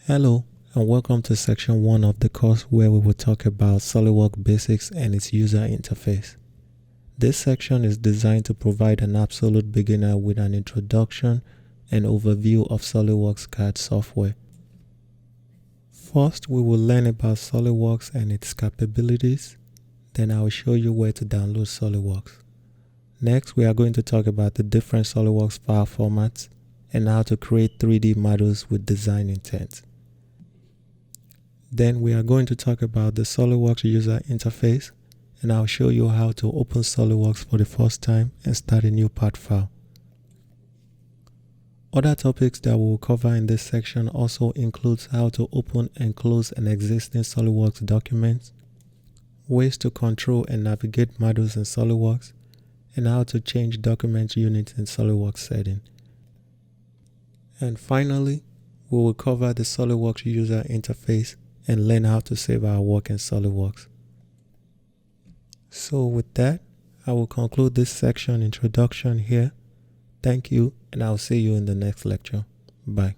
Hello, and welcome to section 1 of the course where we will talk about SolidWorks basics and its user interface. This section is designed to provide an absolute beginner with an introduction and overview of SolidWorks CAD software. First, we will learn about SolidWorks and its capabilities. Then I will show you where to download SolidWorks. Next, we are going to talk about the different SolidWorks file formats and how to create 3D models with design intent. Then we are going to talk about the SolidWorks user interface, and I'll show you how to open SolidWorks for the first time and start a new part file. Other topics that we will cover in this section also includes how to open and close an existing SolidWorks document, ways to control and navigate models in SolidWorks, and how to change document units in SolidWorks setting. And finally, we will cover the SolidWorks user interface and learn how to save our work in SolidWorks. So with that, I will conclude this section introduction here. Thank you, and I'll see you in the next lecture. Bye.